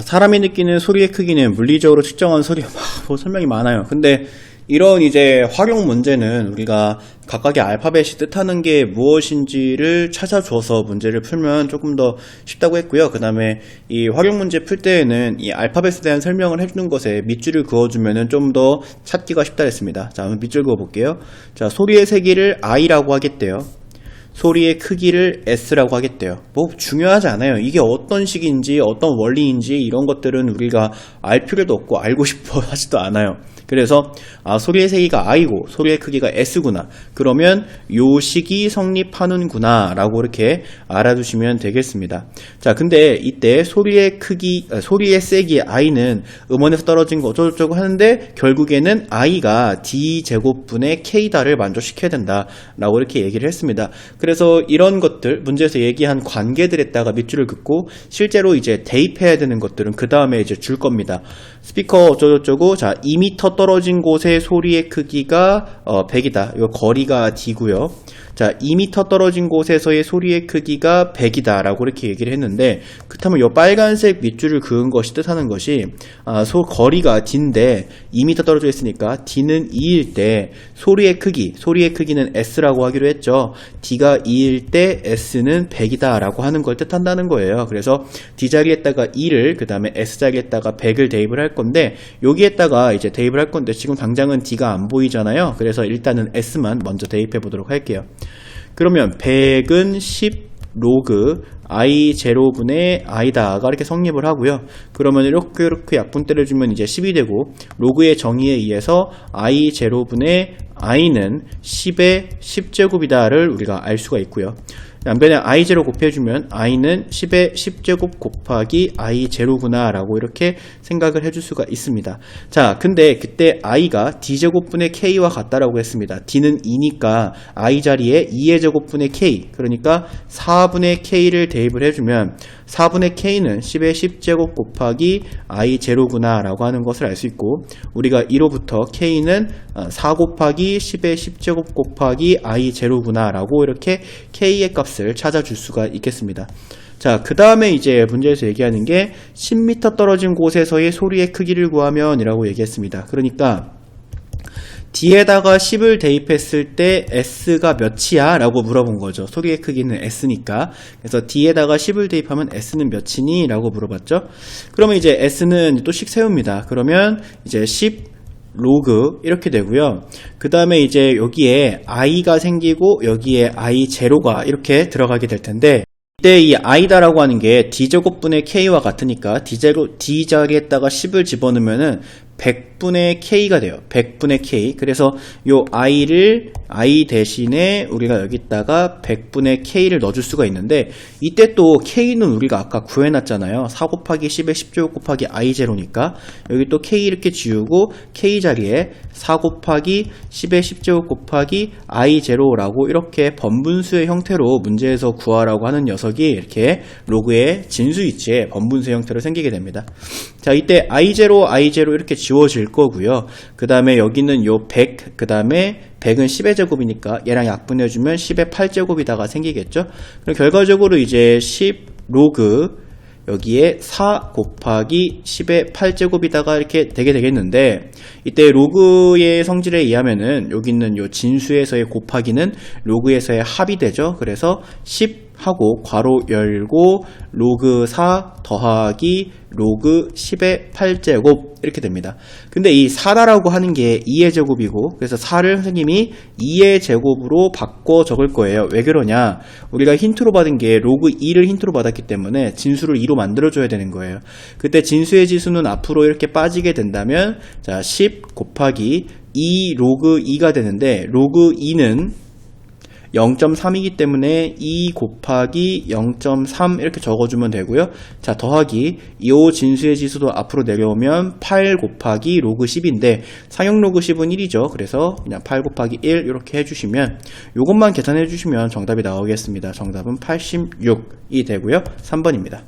사람이 느끼는 소리의 크기는 물리적으로 측정한 소리가 뭐 설명이 많아요. 근데 이런 이제 활용 문제는 우리가 각각의 알파벳이 뜻하는 게 무엇인지를 찾아줘서 문제를 풀면 조금 더 쉽다고 했고요. 그 다음에 이 활용 문제 풀 때에는 이 알파벳에 대한 설명을 해주는 것에 밑줄을 그어주면 좀 더 찾기가 쉽다 했습니다. 자, 한번 밑줄 그어볼게요. 자, 소리의 세기를 I라고 하겠대요. 소리의 크기를 S라고 하겠대요. 뭐 중요하지 않아요. 이게 어떤 식인지 어떤 원리인지 이런 것들은 우리가 알 필요도 없고 알고 싶어 하지도 않아요. 그래서 소리의 세기가 I고 소리의 크기가 S구나. 그러면 요 식이 성립하는구나 라고 이렇게 알아두시면 되겠습니다. 자, 근데 이때 소리의 크기, 소리의 세기 I는 음원에서 떨어진 거 어쩌고저쩌고 하는데 결국에는 I가 D제곱분의 K다를 만족시켜야 된다 라고 이렇게 얘기를 했습니다. 그래서 이런 것들, 문제에서 얘기한 관계들에다가 밑줄을 긋고 실제로 이제 대입해야 되는 것들은 그 다음에 이제 줄 겁니다. 스피커 어쩌고저쩌고, 자, 2m 떨어진 곳의 소리의 크기가 100이다. 이 거리가 D고요. 자, 2m 떨어진 곳에서의 소리의 크기가 100이다 라고 이렇게 얘기를 했는데, 그렇다면 이 빨간색 밑줄을 그은 것이 뜻하는 것이 거리가 D인데 2m 떨어져 있으니까 D는 2일 때 소리의 크기는 S라고 하기로 했죠. D가 2일 때 S는 100이다 라고 하는 걸 뜻한다는 거예요. 그래서 D 자리에다가 2를 그 다음에 S 자리에다가 100을 대입을 할 건데, 여기에다가 이제 대입을 할 건데 지금 당장은 D가 안 보이잖아요. 그래서 일단은 S만 먼저 대입해 보도록 할게요. 그러면 100은 10 로그 I 제로분의 I다가 이렇게 성립을 하고요. 그러면 이렇게 약분 때려주면 이제 10이 되고, 로그의 정의에 의해서 I 제로분의 I는 10의 10제곱이다를 우리가 알 수가 있고요. 양변에 I0 곱해주면 I는 10의 10제곱 곱하기 I0구나 라고 이렇게 생각을 해줄 수가 있습니다. 자, 근데 그때 I가 D제곱분의 K와 같다라고 했습니다. D는 2니까 I 자리에 2의 제곱분의 K, 그러니까 4분의 K를 대입을 해주면 4분의 K는 10의 10제곱 곱하기 I0구나 라고 하는 것을 알 수 있고, 우리가 이로부터 K는 4 곱하기 10의 10제곱 곱하기 I0구나 라고 이렇게 K의 값을 찾아줄 수가 있겠습니다. 자, 그 다음에 이제 문제에서 얘기하는 게 10m 떨어진 곳에서의 소리의 크기를 구하면 이라고 얘기했습니다. 그러니까 D에다가 10을 대입했을 때 S가 몇이야? 라고 물어본 거죠. 소리의 크기는 S니까. 그래서 D에다가 10을 대입하면 S는 몇이니? 라고 물어봤죠. 그러면 이제 S는 또 식 세웁니다. 그러면 이제 10 로그 이렇게 되고요. 그 다음에 이제 여기에 I가 생기고 여기에 I0가 이렇게 들어가게 될 텐데, 이때 이 I다라고 하는 게 D제곱분의 K와 같으니까 D 자리에다가 10을 집어넣으면은 100분의 K가 돼요. 100분의 K. 그래서 요 I 대신에 우리가 여기다가 100분의 K를 넣어줄 수가 있는데, 이때 또 K는 우리가 아까 구해놨잖아요. 4 곱하기 10의 10제곱 곱하기 I0니까 여기 또 K 이렇게 지우고 K 자리에 4 곱하기 10의 10제곱 곱하기 I0라고 이렇게 번분수의 형태로 문제에서 구하라고 하는 녀석이 이렇게 로그의 진수 위치에 번분수 형태로 생기게 됩니다. 자, 이때 I0 이렇게 지워질 거고요. 그 다음에 여기는 요 100, 그 다음에 100은 10의 제곱이니까 얘랑 약분해주면 10의 8제곱이다가 생기겠죠. 그럼 결과적으로 이제 10 로그 여기에 4 곱하기 10의 8제곱이다가 이렇게 되게 되겠는데, 이때 로그의 성질에 의하면은 여기 있는 요 진수에서의 곱하기는 로그에서의 합이 되죠. 그래서 10 하고 괄호 열고 로그 4 더하기 로그 10의 8제곱 이렇게 됩니다. 근데 이 4다라고 하는 게 2의 제곱이고, 그래서 4를 선생님이 2의 제곱으로 바꿔 적을 거예요. 왜 그러냐? 우리가 힌트로 받은 게 로그 2를 힌트로 받았기 때문에 진수를 2로 만들어줘야 되는 거예요. 그때 진수의 지수는 앞으로 이렇게 빠지게 된다면, 자, 10 곱하기 2 로그 2가 되는데, 로그 2는 0.3이기 때문에 2 곱하기 0.3 이렇게 적어주면 되고요. 자, 더하기 이 진수의 지수도 앞으로 내려오면 8 곱하기 로그 10인데 상용 로그 10은 1이죠. 그래서 그냥 8 곱하기 1 이렇게 해주시면, 이것만 계산해 주시면 정답이 나오겠습니다. 정답은 86이 되고요. 3번입니다.